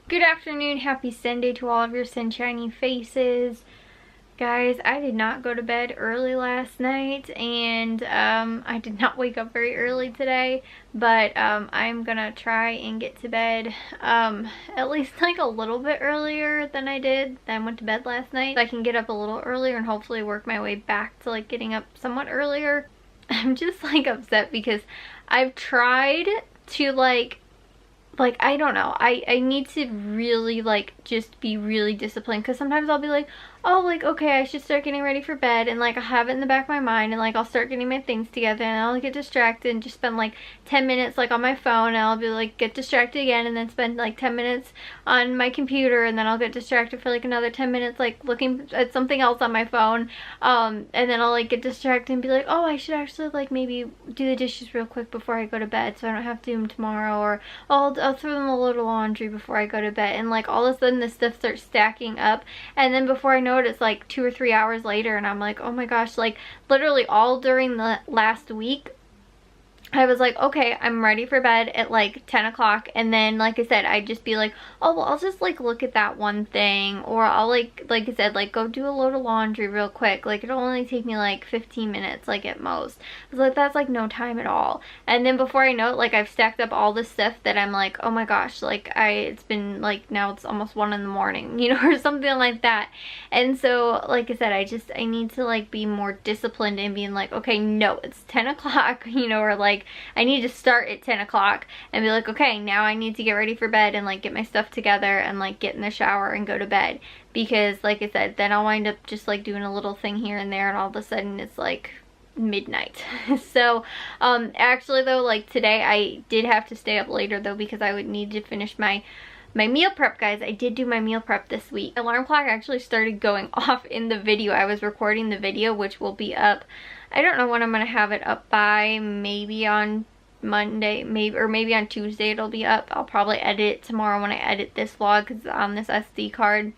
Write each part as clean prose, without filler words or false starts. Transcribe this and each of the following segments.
Good afternoon, happy Sunday to all of your sunshiny faces. Guys, I did not go to bed early last night, and I did not wake up very early today, but I'm gonna try and get to bed at least like a little bit earlier than I went to bed last night. So I can get up a little earlier and hopefully work my way back to like getting up somewhat earlier. I'm just like upset because I've tried to like I don't know, I need to really like just be really disciplined, because sometimes I'll be like, oh, like, okay, I should start getting ready for bed, and like I have it in the back of my mind, and like I'll start getting my things together, and I'll get distracted and just spend like 10 minutes like on my phone, and I'll be like get distracted again, and then spend like 10 minutes on my computer, and then I'll get distracted for like another 10 minutes like looking at something else on my phone, and then I'll like get distracted and be like, oh, I should actually like maybe do the dishes real quick before I go to bed so I don't have to do them tomorrow, or I'll throw them a little laundry before I go to bed, and like all of a sudden this stuff starts stacking up, and then before I know it, it's like 2 or 3 hours later, and I'm like, oh my gosh, like literally all during the last week I was like, okay, I'm ready for bed at like 10 o'clock, and then like I said, I'd just be like, oh, well, I'll just like look at that one thing, or I'll like I said, like go do a load of laundry real quick, like it'll only take me like 15 minutes like at most. I was like, that's like no time at all. And then before I know it, like I've stacked up all this stuff that I'm like, oh my gosh, like it's been like, now it's almost 1 in the morning, you know, or something like that. And so like I said, I need to like be more disciplined and being like, okay, no, it's 10 o'clock, you know, or like I need to start at 10 o'clock and be like, okay, now I need to get ready for bed and like get my stuff together and like get in the shower and go to bed, because like I said, then I'll wind up just like doing a little thing here and there, and all of a sudden it's like midnight. So actually though, like today I did have to stay up later though, because I would need to finish my meal prep, guys. I did do my meal prep this week. The alarm clock actually started going off in the video. I was recording the video, which will be up, I don't know when I'm gonna have it up by, maybe on Monday, maybe on Tuesday it'll be up. I'll probably edit it tomorrow when I edit this vlog, because it's on this SD card.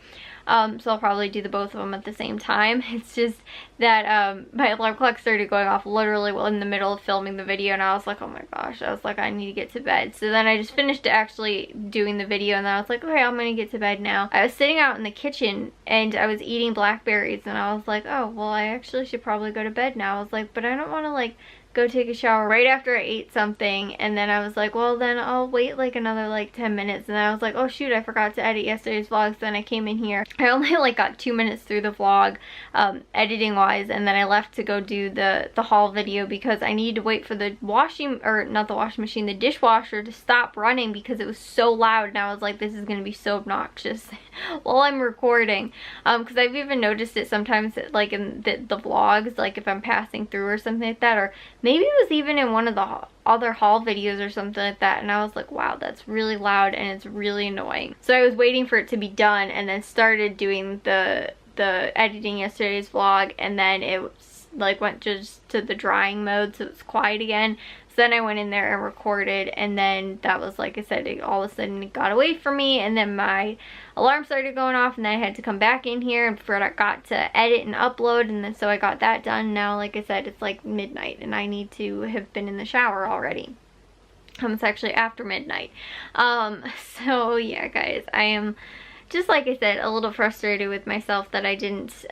So I'll probably do the both of them at the same time. It's just that my alarm clock started going off literally in the middle of filming the video, and I was like, oh my gosh, I was like, I need to get to bed. So then I just finished actually doing the video, and then I was like, okay, I'm gonna get to bed now. I was sitting out in the kitchen and I was eating blackberries, and I was like, oh, well, I actually should probably go to bed now. I was like, but I don't want to like go take a shower right after I ate something. And then I was like, well, then I'll wait like another like 10 minutes. And then I was like, oh shoot, I forgot to edit yesterday's vlog. So then I came in here. I only like got 2 minutes through the vlog editing wise, and then I left to go do the haul video, because I needed to wait for the the dishwasher to stop running, because it was so loud, and I was like, this is gonna be so obnoxious while I'm recording, because I've even noticed it sometimes like in the vlogs, like if I'm passing through or something like that, or maybe it was even in one of the other haul videos or something like that, and I was like, wow, that's really loud and it's really annoying. So I was waiting for it to be done and then started doing the editing yesterday's vlog, and then it was like went just to the drying mode, so it's quiet again. So then I went in there and recorded, and then that was, like I said, all of a sudden it got away from me, and then my alarm started going off, and then I had to come back in here and got to edit and upload, and then so I got that done. Now, like I said, it's like midnight and I need to have been in the shower already. It's actually after midnight. So yeah, guys, I am just, like I said, a little frustrated with myself that I didn't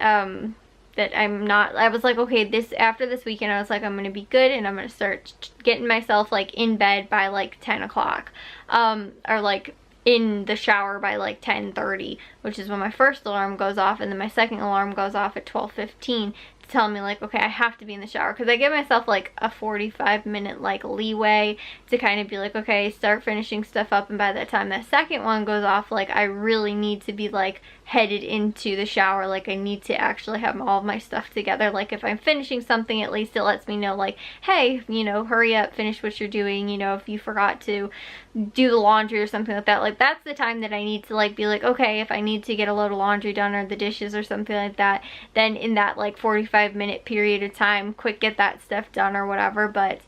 I was like, okay, after this weekend, I was like, I'm gonna be good, and I'm gonna start getting myself like in bed by like 10 o'clock, or like in the shower by like 10:30, which is when my first alarm goes off, and then my second alarm goes off at 12:15 to tell me like, okay, I have to be in the shower, because I give myself like a 45-minute like leeway to kind of be like, okay, start finishing stuff up, and by the time that second one goes off, like I really need to be like headed into the shower. Like I need to actually have all of my stuff together. Like if I'm finishing something, at least it lets me know like, hey, you know, hurry up, finish what you're doing. You know, if you forgot to do the laundry or something like that, like that's the time that I need to like be like, okay, if I need to get a load of laundry done or the dishes or something like that, then in that like 45-minute period of time, quick get that stuff done or whatever. But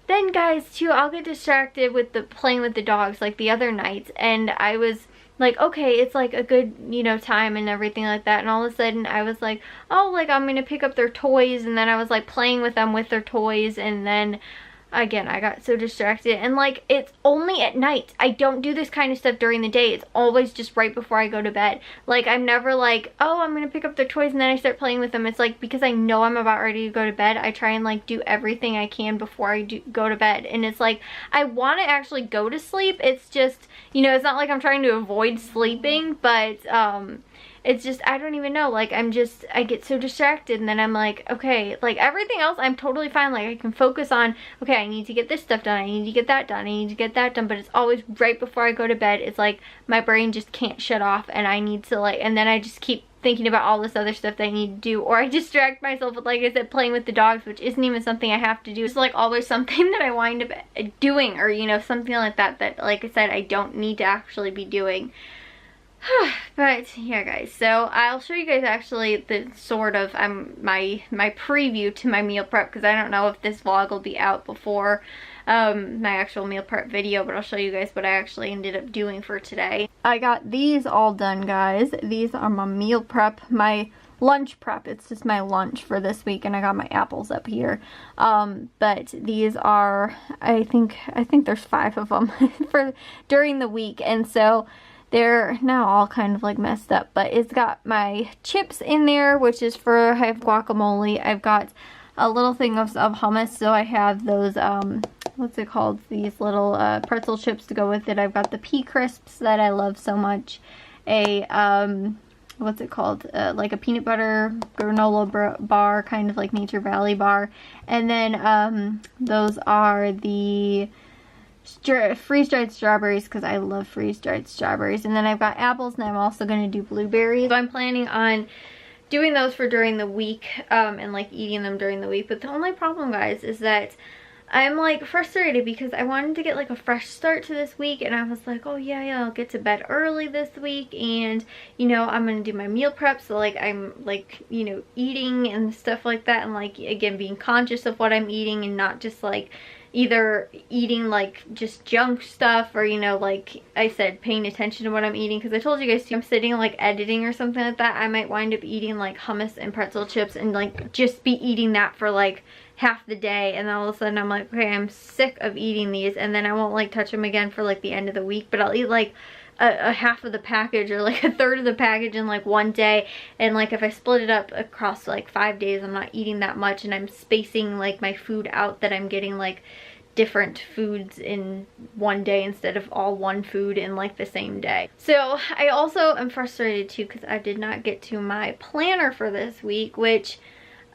then, guys, too, I'll get distracted with playing with the dogs like the other nights, and I was like, okay, it's like a good, you know, time and everything like that, and all of a sudden I was like, oh, like I'm gonna pick up their toys, and then I was like playing with them with their toys, and then again, I got so distracted, and like, it's only at night. I don't do this kind of stuff during the day. It's always just right before I go to bed. Like, I'm never like, oh, I'm gonna pick up their toys and then I start playing with them. It's like, because I know I'm about ready to go to bed, I try and like do everything I can before I go to bed. And it's like, I want to actually go to sleep. It's just, you know, it's not like I'm trying to avoid sleeping, but it's just, I don't even know, like, I get so distracted, and then I'm like, okay, like, everything else I'm totally fine. Like, I can focus on, okay, I need to get this stuff done, I need to get that done, I need to get that done, but it's always right before I go to bed. It's like my brain just can't shut off, and I need to, like, and then I just keep thinking about all this other stuff that I need to do, or I distract myself with, like I said, playing with the dogs, which isn't even something I have to do. It's like always something that I wind up doing, or, you know, something like that, like I said, I don't need to actually be doing. But yeah, guys, so I'll show you guys actually the sort of my preview to my meal prep, because I don't know if this vlog will be out before my actual meal prep video, but I'll show you guys what I actually ended up doing for today. I got these all done, guys. These are my meal prep, my lunch prep. It's just my lunch for this week, and I got my apples up here. But these are, I think there's 5 of them for during the week, and so they're now all kind of like messed up, but it's got my chips in there, which is for, I have guacamole. I've got a little thing of hummus, so I have those, what's it called? These little pretzel chips to go with it. I've got the pea crisps that I love so much. A, what's it called? Like a peanut butter granola bar, kind of like Nature Valley bar. And then those are the freeze-dried strawberries, because I love freeze-dried strawberries. And then I've got apples, and I'm also going to do blueberries. So I'm planning on doing those for during the week, and like eating them during the week. But the only problem, guys, is that I'm like frustrated because I wanted to get like a fresh start to this week, and I was like, oh yeah, I'll get to bed early this week, and you know, I'm gonna do my meal prep, so like I'm like, you know, eating and stuff like that, and like, again, being conscious of what I'm eating and not just like either eating like just junk stuff, or, you know, like I said, paying attention to what I'm eating, because I told you guys too, I'm sitting like editing or something like that, I might wind up eating like hummus and pretzel chips and like just be eating that for like half the day, and then all of a sudden I'm like, okay, I'm sick of eating these, and then I won't like touch them again for like the end of the week, but I'll eat like a half of the package or like a third of the package in like one day. And like if I split it up across like 5 days, I'm not eating that much, and I'm spacing like my food out, that I'm getting like different foods in one day instead of all one food in like the same day. So I also am frustrated too because I did not get to my planner for this week, which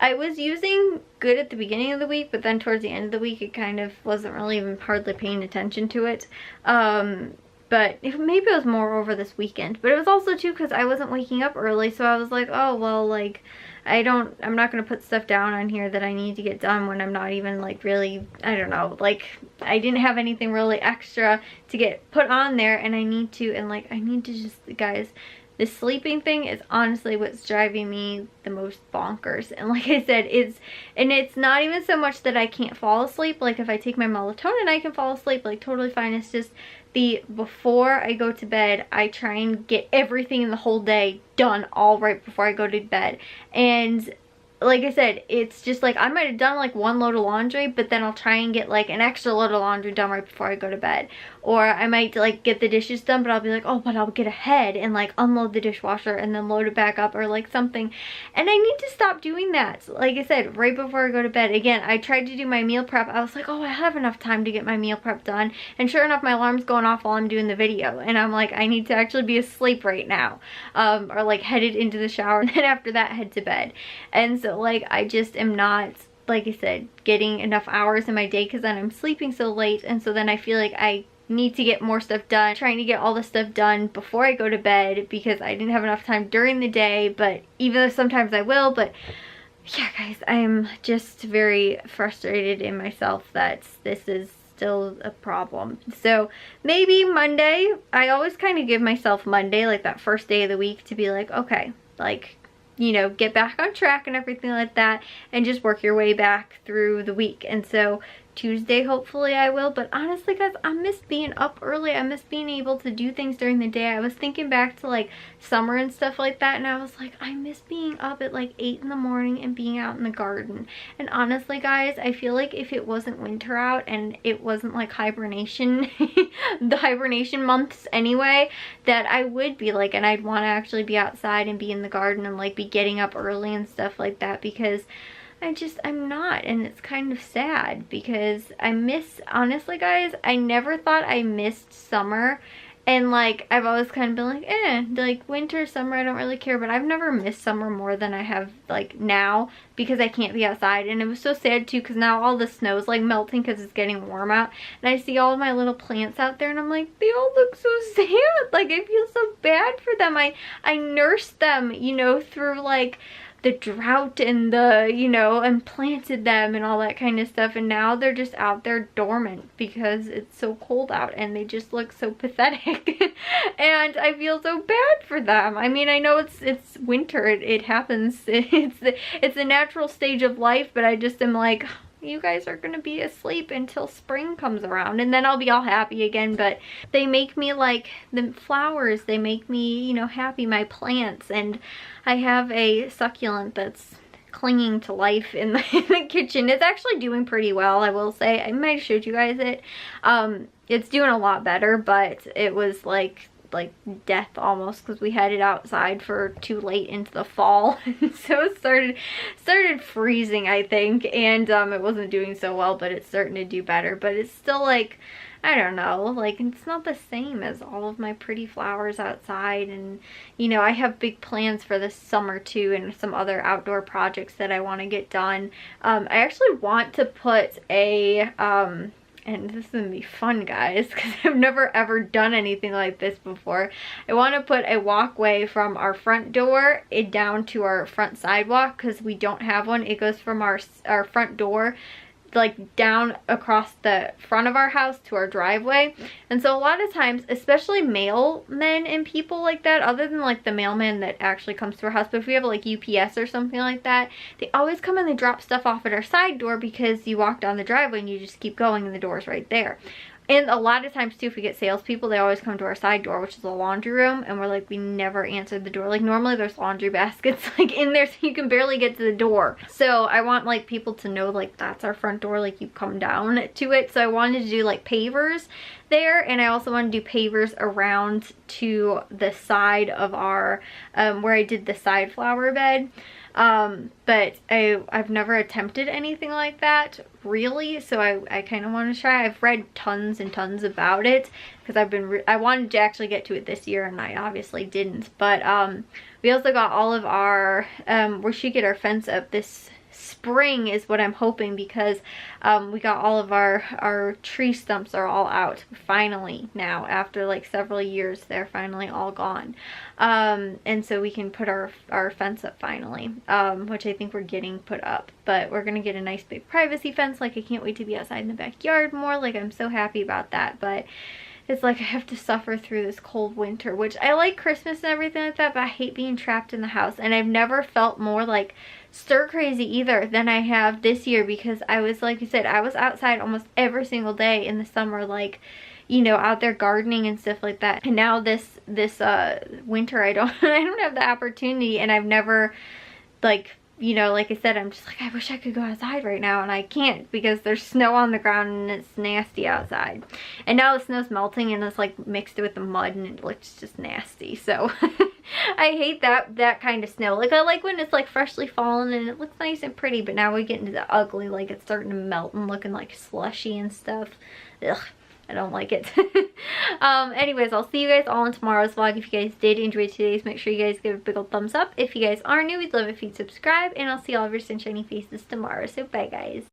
I was using good at the beginning of the week, but then towards the end of the week it kind of wasn't really even hardly paying attention to it. But maybe it was more over this weekend, but it was also too because I wasn't waking up early, so I was like, oh well, like I'm not gonna put stuff down on here that I need to get done when I'm not even like really, I don't know, like I didn't have anything really extra to get put on there, and I need to just, guys, the sleeping thing is honestly what's driving me the most bonkers. And like I said, it's not even so much that I can't fall asleep. Like if I take my melatonin, I can fall asleep like totally fine. It's just before I go to bed, I try and get everything in the whole day done all right before I go to bed. And like I said, it's just like I might have done like 1 load of laundry, but then I'll try and get like an extra load of laundry done right before I go to bed. Or I might like get the dishes done, but I'll be like, oh, but I'll get ahead and like unload the dishwasher and then load it back up or like something. And I need to stop doing that. Like I said, right before I go to bed. Again, I tried to do my meal prep. I was like, oh, I have enough time to get my meal prep done. And sure enough, my alarm's going off while I'm doing the video. And I'm like, I need to actually be asleep right now. Or like headed into the shower, and then after that head to bed. And so like I just am not, like I said, getting enough hours in my day because then I'm sleeping so late, and so then I feel like I need to get more stuff done, trying to get all the stuff done before I go to bed because I didn't have enough time during the day. But even though sometimes I will, but yeah, guys, I'm just very frustrated in myself that this is still a problem. So maybe Monday, I always kind of give myself Monday, like that first day of the week, to be like, okay, like you know, get back on track and everything like that, and just work your way back through the week. And so Tuesday hopefully I will. But honestly guys, I miss being up early. I miss being able to do things during the day. I was thinking back to like summer and stuff like that, and I was like, I miss being up at like 8 in the morning and being out in the garden. And honestly guys, I feel like if it wasn't winter out and it wasn't like hibernation the hibernation months anyway, that I would be like, and I'd want to actually be outside and be in the garden and like be getting up early and stuff like that, because I'm not, and it's kind of sad because I miss, honestly guys, I never thought I missed summer. And like, I've always kind of been like, like winter, summer, I don't really care. But I've never missed summer more than I have like now, because I can't be outside. And it was so sad too, because now all the snow's like melting because it's getting warm out. And I see all of my little plants out there and I'm like, they all look so sad. Like, I feel so bad for them. I nursed them, you know, through like the drought and the, you know, and planted them and all that kind of stuff, and now they're just out there dormant because it's so cold out and they just look so pathetic. And I feel so bad for them. I mean, I know it's winter, it happens, it's the natural stage of life, but I just am like, you guys are gonna be asleep until spring comes around, and then I'll be all happy again. But they make me like, the flowers, they make me, you know, happy, my plants. And I have a succulent that's clinging to life in the kitchen. It's actually doing pretty well, I will say. I might have showed you guys it. It's doing a lot better, but it was like death almost, because we had it outside for too late into the fall. So it started freezing, I think, and it wasn't doing so well, but it's starting to do better. But it's still like, I don't know, like, it's not the same as all of my pretty flowers outside. And you know, I have big plans for this summer too, and some other outdoor projects that I want to get done. I actually want to put a and this is gonna be fun, guys, because I've never ever done anything like this before. I want to put a walkway from our front door down to our front sidewalk, because we don't have one. It goes from our front door like down across the front of our house to our driveway. And so a lot of times, especially mailmen and people like that, other than like the mailman that actually comes to our house, but if we have like UPS or something like that, they always come and they drop stuff off at our side door, because you walk down the driveway and you just keep going and the door's right there. And a lot of times too, if we get salespeople, they always come to our side door, which is a laundry room, and we're like, we never answered the door. Like, normally there's laundry baskets like in there, so you can barely get to the door. So I want like people to know like that's our front door, like you come down to it. So I wanted to do like pavers there, and I also want to do pavers around to the side of our where I did the side flower bed. But I've never attempted anything like that really, so I kind of want to try. I've read tons and tons about it, because I wanted to actually get to it this year, and I obviously didn't. But we also got all of our we should get our fence up this spring is what I'm hoping, because we got all of our tree stumps are all out finally now. After like several years, they're finally all gone. And so we can put our fence up finally, which I think we're getting put up. But we're gonna get a nice big privacy fence. Like, I can't wait to be outside in the backyard more. Like, I'm so happy about that. But it's like I have to suffer through this cold winter, which I like Christmas and everything like that, but I hate being trapped in the house. And I've never felt more like stir crazy either than I have this year, because I was, like I said, I was outside almost every single day in the summer, like, you know, out there gardening and stuff like that. And now this winter I don't have the opportunity, and I've never, like, you know, like I said, I'm just like, I wish I could go outside right now, and I can't, because there's snow on the ground and it's nasty outside. And now the snow's melting and it's like mixed with the mud, and it looks just nasty. So I hate that kind of snow. Like, I like when it's like freshly fallen and it looks nice and pretty, but now we get into the ugly, like it's starting to melt and looking like slushy and stuff. Ugh. I don't like it. Anyways, I'll see you guys all in tomorrow's vlog. If you guys did enjoy today's, make sure you guys give a big old thumbs up. If you guys are new, we'd love if you'd subscribe, and I'll see all of your sunshiny faces tomorrow. So bye, guys.